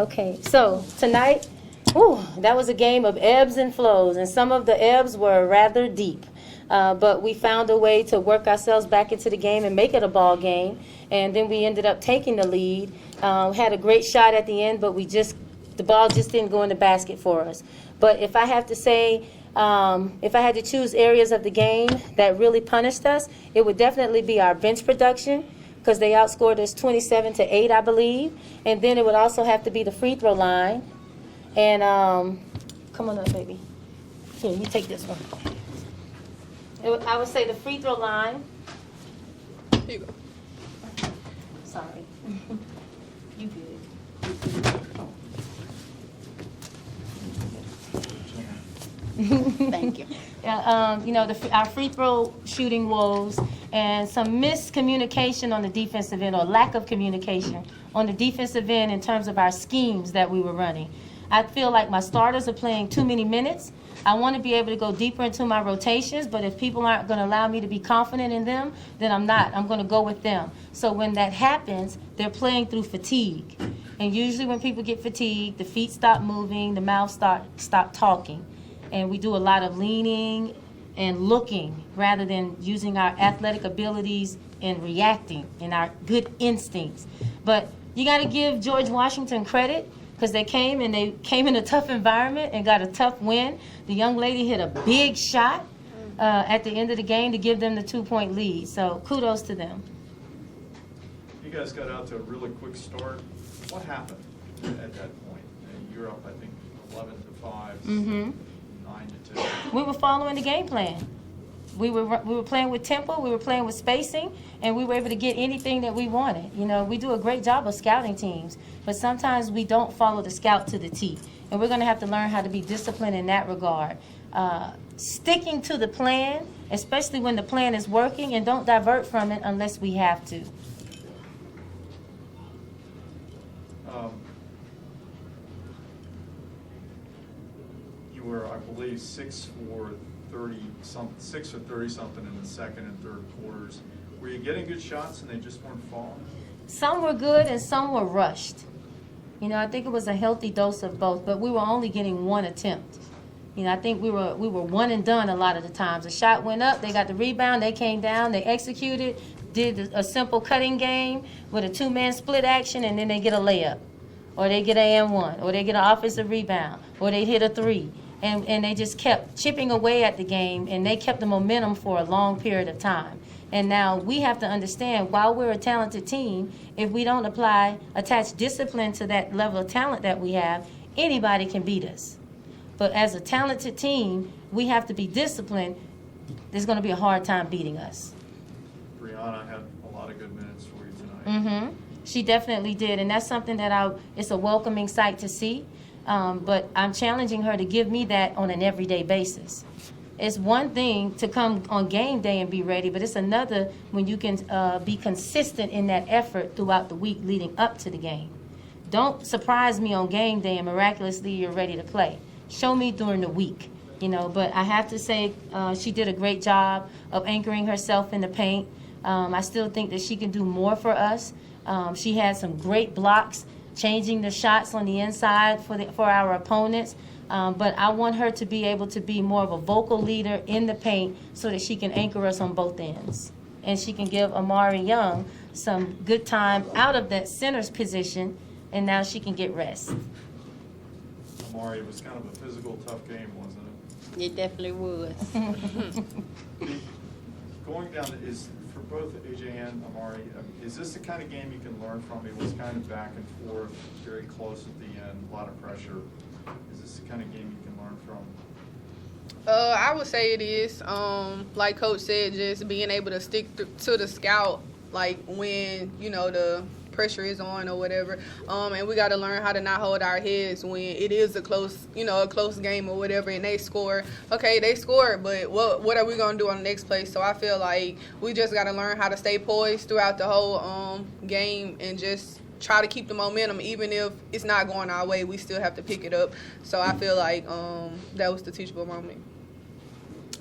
Okay, so tonight, that was a game of ebbs and flows, and some of the ebbs were rather deep. But we found a way to work ourselves back into the game and make it a ball game, and then we ended up taking the lead. Had a great shot at the end, but the ball just didn't go in the basket for us. But if I have to say, if I had to choose areas of the game that really punished us, it would definitely be our bench production, because they outscored us 27-8, I believe. And then it would also have to be the free throw line. And come on up, baby. Here, you take this one. I would say the free throw line. Here you go. Sorry. You good. Thank you. Our free throw shooting woes and some miscommunication on the defensive end, or lack of communication on the defensive end in terms of our schemes that we were running. I feel like my starters are playing too many minutes. I want to be able to go deeper into my rotations, but if people aren't going to allow me to be confident in them, then I'm not. I'm going to go with them. So when that happens, they're playing through fatigue. And usually when people get fatigued, the feet stop moving, the mouth stop talking. And we do a lot of leaning and looking rather than using our athletic abilities and reacting and our good instincts. But you got to give George Washington credit, because they came in a tough environment and got a tough win. The young lady hit a big shot at the end of the game to give them the 2-point lead. So kudos to them. You guys got out to a really quick start. What happened at that point? You're up, I think, 11-5, 9-2. We were following the game plan. We were playing with tempo, we were playing with spacing, and we were able to get anything that we wanted. You know, we do a great job of scouting teams, but sometimes we don't follow the scout to the T. And we're going to have to learn how to be disciplined in that regard. Sticking to the plan, especially when the plan is working, and don't divert from it unless we have to. You were, I believe, 6 or 30 something in the second and third quarters. Were you getting good shots and they just weren't falling? Some were good and some were rushed. You know, I think it was a healthy dose of both, but we were only getting one attempt. You know, I think we were one and done a lot of the times. A shot went up, they got the rebound, they came down, they executed, did a simple cutting game with a 2-man split action, and then they get a layup, or they get an and-one, or they get an offensive rebound, or they hit a 3. And they just kept chipping away at the game, and they kept the momentum for a long period of time. And now we have to understand, while we're a talented team, if we don't attach discipline to that level of talent that we have, anybody can beat us. But as a talented team, we have to be disciplined. There's going to be a hard time beating us. Brianna had a lot of good minutes for you tonight. She definitely did, and that's something that it's a welcoming sight to see. But I'm challenging her to give me that on an everyday basis. It's one thing to come on game day and be ready, but it's another when you can be consistent in that effort throughout the week leading up to the game. Don't surprise me on game day and miraculously you're ready to play. Show me during the week, you know. But I have to say she did a great job of anchoring herself in the paint. I still think that she can do more for us. She had some great blocks, changing the shots on the inside for our opponents. But I want her to be able to be more of a vocal leader in the paint so that she can anchor us on both ends. And she can give Amari Young some good time out of that center's position, and now she can get rest. Amari, it was kind of a physical, tough game, wasn't it? It definitely was. Going down is for both AJ and Amari, is this the kind of game you can learn from? It was kind of back and forth, very close at the end, a lot of pressure. Is this the kind of game you can learn from? I would say it is. Like Coach said, just being able to stick to the scout, like when, you know, the pressure is on or whatever. And we got to learn how to not hold our heads when it is a close game or whatever, and they score. Okay, they scored, but what are we going to do on the next play? So I feel like we just got to learn how to stay poised throughout the whole game and just try to keep the momentum. Even if it's not going our way, we still have to pick it up. So I feel like that was the teachable moment.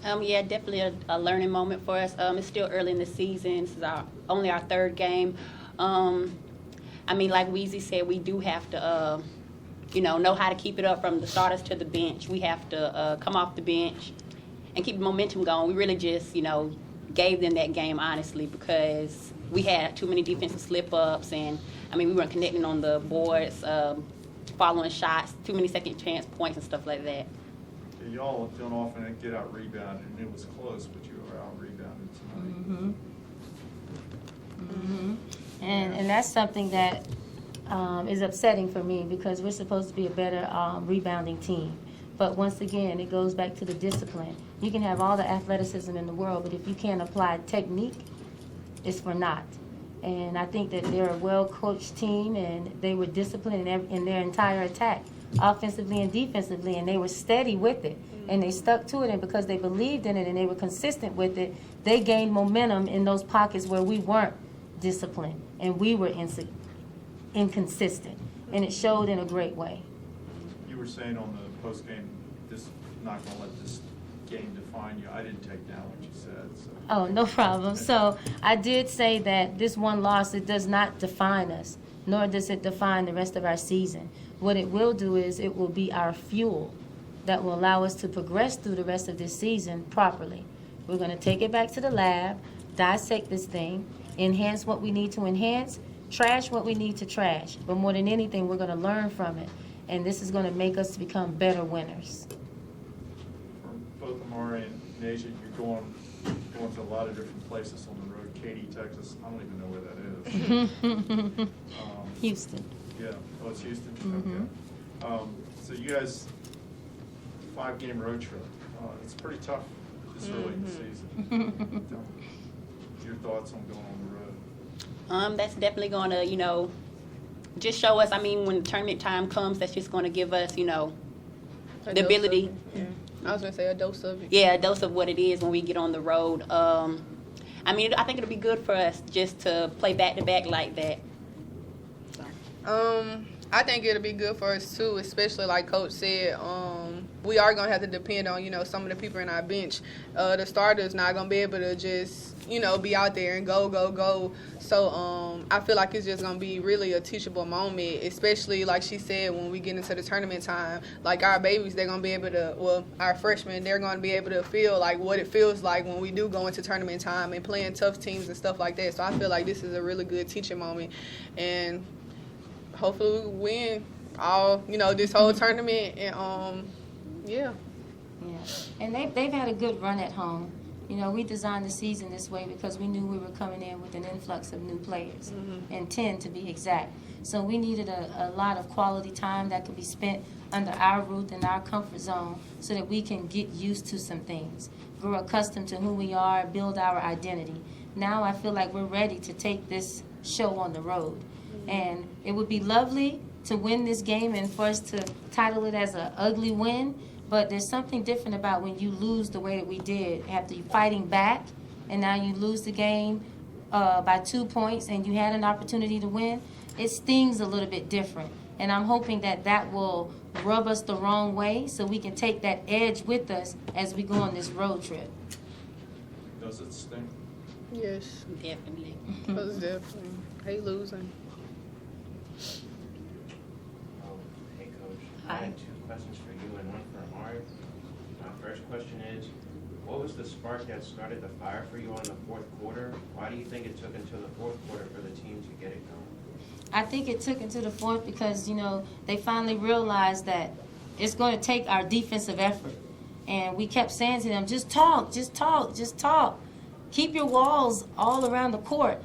Yeah, definitely a learning moment for us. It's still early in the season. This is only our third game. I mean, like Weezy said, we do have to know how to keep it up from the starters to the bench. We have to come off the bench and keep the momentum going. We really just, gave them that game, honestly, because we had too many defensive slip-ups, and, we weren't connecting on the boards, following shots, too many second chance points and stuff like that. Yeah, y'all don't often get out rebounded, and it was close, but you were out rebounded tonight. And that's something that is upsetting for me, because we're supposed to be a better rebounding team. But once again, it goes back to the discipline. You can have all the athleticism in the world, but if you can't apply technique, it's for naught. And I think that they're a well-coached team, and they were disciplined in their entire attack, offensively and defensively, and they were steady with it. And they stuck to it, and because they believed in it and they were consistent with it, they gained momentum in those pockets where we weren't disciplined and we were inconsistent. And it showed in a great way. You were saying on the post game, this not going to let this game define you. I didn't take down what you said. So. Oh, no problem. So I did say that this one loss, it does not define us, nor does it define the rest of our season. What it will do is it will be our fuel that will allow us to progress through the rest of this season properly. We're going to take it back to the lab, dissect this thing, enhance what we need to enhance, trash what we need to trash. But more than anything, we're going to learn from it. And this is going to make us become better winners. For both Amari and Nasia, you're going to a lot of different places on the road. Katy, Texas, I don't even know where that is. Houston. Yeah, oh, it's Houston? Okay. So you guys, 5-game road trip. It's pretty tough this early in the season. Your thoughts on going on the road? That's definitely going to, just show us, when the tournament time comes, that's just going to give us, the ability. Yeah. I was going to say a dose of it. Yeah, a dose of what it is when we get on the road. I think it'll be good for us just to play back-to-back like that. So. I think it'll be good for us too, especially like Coach said. We are gonna have to depend on some of the people in our bench. The starters not gonna be able to just be out there and go. So I feel like it's just gonna be really a teachable moment, especially like she said, when we get into the tournament time. Like our babies, they're gonna be able to. Our freshmen, they're gonna be able to feel like what it feels like when we do go into tournament time and playing tough teams and stuff like that. So I feel like this is a really good teaching moment, and hopefully we win all, this whole tournament, and yeah. Yeah, and they've had a good run at home. We designed the season this way because we knew we were coming in with an influx of new players, and 10 to be exact. So we needed a lot of quality time that could be spent under our roof and our comfort zone so that we can get used to some things, grow accustomed to who we are, build our identity. Now I feel like we're ready to take this show on the road. And it would be lovely to win this game and for us to title it as an ugly win, but there's something different about when you lose the way that we did, after you fighting back, and now you lose the game by 2 points and you had an opportunity to win. It stings a little bit different. And I'm hoping that that will rub us the wrong way so we can take that edge with us as we go on this road trip. Does it sting? Yes. Definitely. Most definitely. Hate losing. Hey, Coach. Hi. I had 2 questions for you and one for Amari. My first question is, what was the spark that started the fire for you on the 4th quarter? Why do you think it took until the 4th quarter for the team to get it going? I think it took into the 4th because, they finally realized that it's going to take our defensive effort. And we kept saying to them, just talk. Keep your walls all around the court.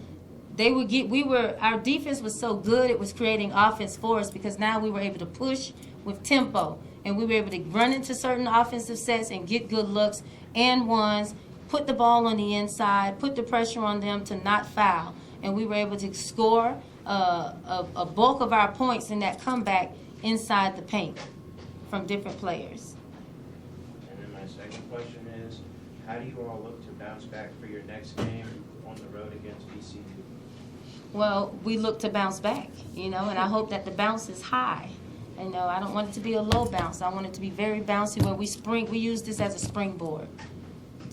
Our defense was so good, it was creating offense for us because now we were able to push with tempo. And we were able to run into certain offensive sets and get good looks and ones, put the ball on the inside, put the pressure on them to not foul. And we were able to score a bulk of our points in that comeback inside the paint from different players. And then my second question is, how do you all look to bounce back for your next game on the road against VCU? Well, we look to bounce back, and I hope that the bounce is high. I don't want it to be a low bounce. I want it to be very bouncy where we use this as a springboard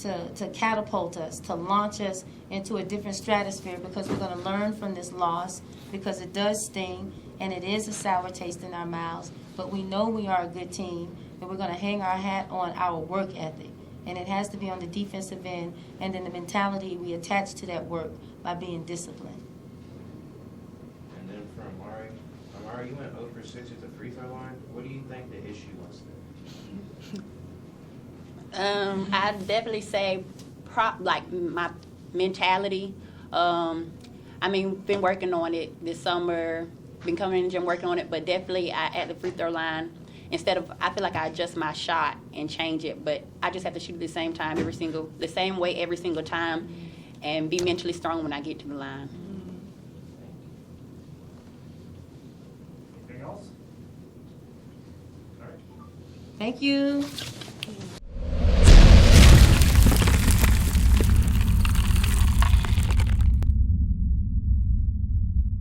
to catapult us, to launch us into a different stratosphere, because we're going to learn from this loss, because it does sting and it is a sour taste in our mouths, but we know we are a good team, and we're going to hang our hat on our work ethic. And it has to be on the defensive end, and then the mentality we attach to that work by being disciplined. And then for Amari, you went 0 for 6 at the free throw line. What do you think the issue was there? I'd definitely say like my mentality. I mean, been working on it this summer, been coming in the gym working on it, but definitely at the free throw line, I feel like I adjust my shot and change it, but I just have to shoot at the same way every single time, and be mentally strong when I get to the line. Anything else? All right. Thank you.